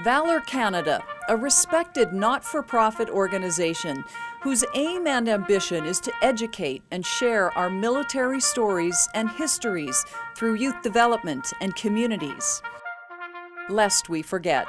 Valor Canada, a respected not-for-profit organization whose aim and ambition is to educate and share our military stories and histories through youth development and communities. Lest we forget.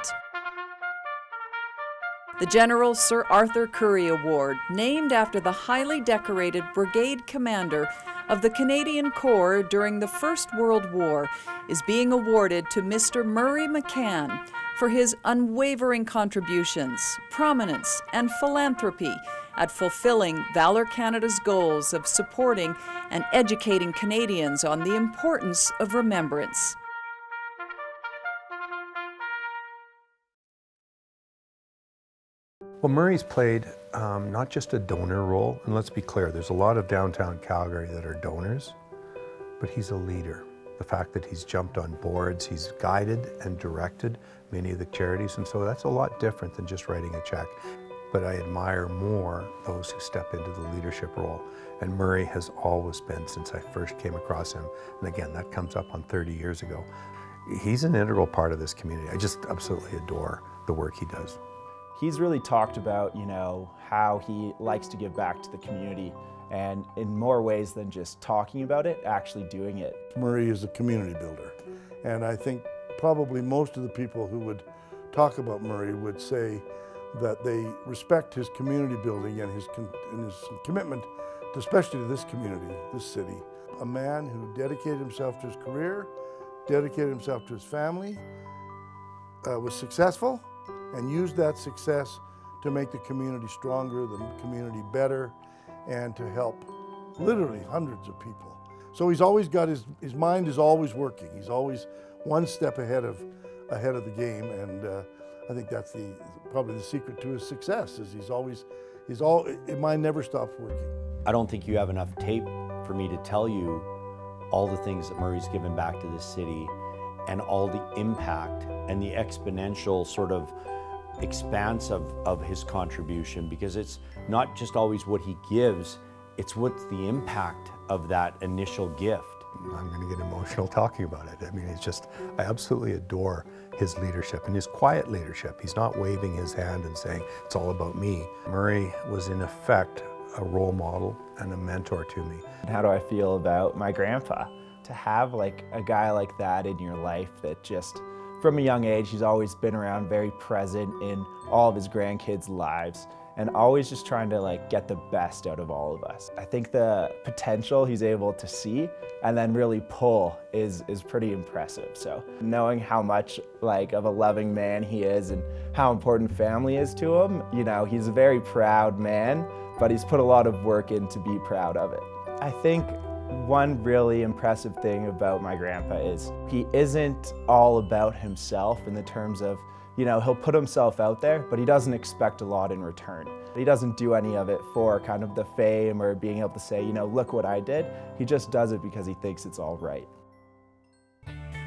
The General Sir Arthur Currie Award, named after the highly decorated brigade commander of the Canadian Corps during the First World War, is being awarded to Mr. Murray McCann for his unwavering contributions, prominence, and philanthropy at fulfilling Valor Canada's goals of supporting and educating Canadians on the importance of remembrance. Well, Murray's played not just a donor role, and let's be clear, there's a lot of downtown Calgary that are donors, but he's a leader. The fact that he's jumped on boards, he's guided and directed many of the charities, and so that's a lot different than just writing a check. But I admire more those who step into the leadership role, and Murray has always been since I first came across him. And again, that comes up on 30 years ago. He's an integral part of this community. I just absolutely adore the work he does. He's really talked about, how he likes to give back to the community, and in more ways than just talking about it, actually doing it. Murray is a community builder, and I think probably most of the people who would talk about Murray would say that they respect his community building and his commitment, especially to this community, this city. A man who dedicated himself to his career, dedicated himself to his family, was successful, and used that success to make the community stronger, the community better, and to help literally hundreds of people. So he's always got his mind is always working. He's always one step ahead of the game, and I think that's probably the secret to his success. Is his mind never stops working. I don't think you have enough tape for me to tell you all the things that Murray's given back to this city, and all the impact and the exponential sort of expanse of his contribution, because it's not just always what he gives, it's what's the impact of that initial gift. I'm going to get emotional talking about it. I mean, I absolutely adore his leadership and his quiet leadership. He's not waving his hand and saying, it's all about me. Murray was in effect a role model and a mentor to me. How do I feel about my grandpa? To have like a guy like that in your life that just, from a young age, he's always been around, very present in all of his grandkids' lives, and always just trying to get the best out of all of us. I think the potential he's able to see and then really pull is pretty impressive. So knowing how much of a loving man he is and how important family is to him, he's a very proud man, but he's put a lot of work in to be proud of it. I think one really impressive thing about my grandpa is he isn't all about himself in the terms of, he'll put himself out there, but he doesn't expect a lot in return. He doesn't do any of it for kind of the fame or being able to say, look what I did. He just does it because he thinks it's all right.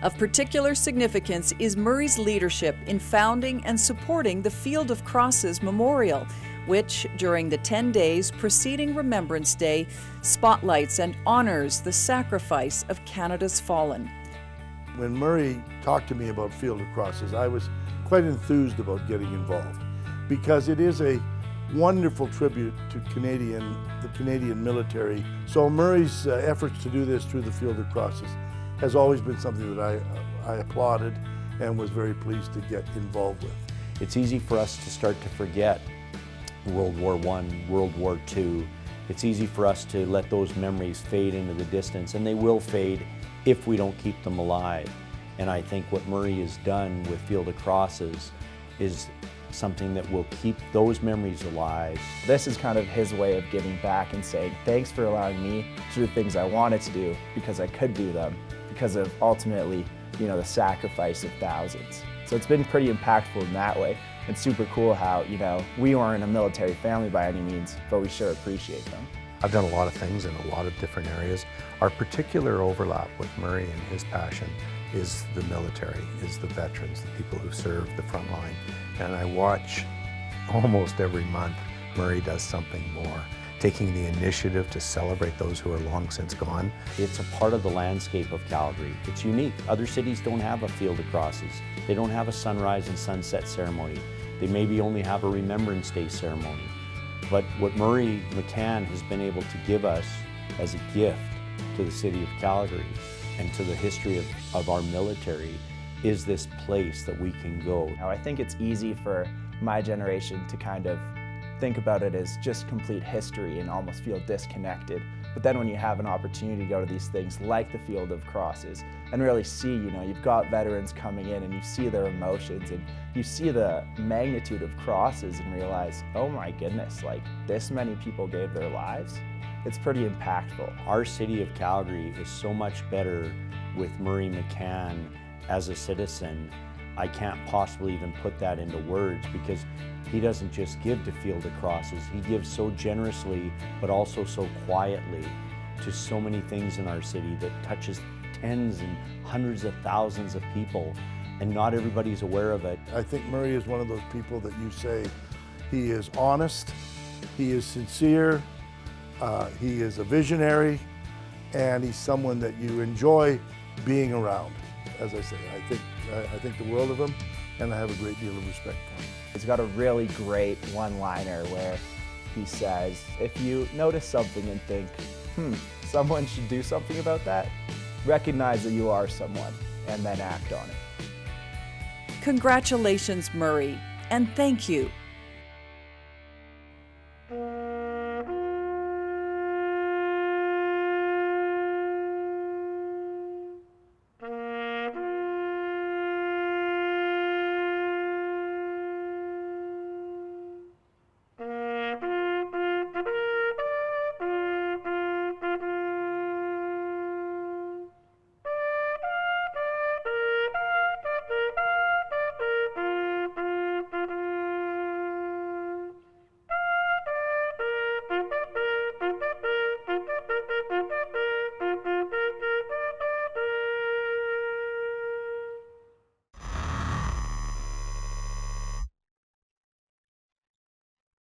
Of particular significance is Murray's leadership in founding and supporting the Field of Crosses Memorial, which, during the 10 days preceding Remembrance Day, spotlights and honors the sacrifice of Canada's fallen. When Murray talked to me about Field of Crosses, I was quite enthused about getting involved, because it is a wonderful tribute to the Canadian military. So Murray's efforts to do this through the Field of Crosses has always been something that I applauded and was very pleased to get involved with. It's easy for us to start to forget World War I, World War II. It's easy for us to let those memories fade into the distance, and they will fade if we don't keep them alive. And I think what Murray has done with Field of Crosses is something that will keep those memories alive. This is kind of his way of giving back and saying, thanks for allowing me to do things I wanted to do because I could do them, because of ultimately, the sacrifice of thousands. So it's been pretty impactful in that way. It's super cool how, we aren't a military family by any means, but we sure appreciate them. I've done a lot of things in a lot of different areas. Our particular overlap with Murray and his passion is the military, is the veterans, the people who serve the front line. And I watch almost every month, Murray does something more. taking the initiative to celebrate those who are long since gone. It's a part of the landscape of Calgary. It's unique. Other cities don't have a field of crosses. They don't have a sunrise and sunset ceremony. They maybe only have a Remembrance Day ceremony. But what Murray McCann has been able to give us as a gift to the city of Calgary and to the history of our military is this place that we can go. Now, I think it's easy for my generation to kind of think about it as just complete history and almost feel disconnected. But then when you have an opportunity to go to these things like the Field of Crosses and really see, you've got veterans coming in and you see their emotions and you see the magnitude of crosses and realize, oh my goodness, like this many people gave their lives. It's pretty impactful. Our city of Calgary is so much better with Murray McCann as a citizen. I can't possibly even put that into words because he doesn't just give to Field of Crosses. He gives so generously, but also so quietly to so many things in our city that touches tens and hundreds of thousands of people, and not everybody's aware of it. I think Murray is one of those people that you say he is honest, he is sincere, he is a visionary, and he's someone that you enjoy being around. As I say, I think the world of him, and I have a great deal of respect for him. He's got a really great one-liner where he says, if you notice something and think, someone should do something about that, recognize that you are someone, and then act on it. Congratulations, Murray, and thank you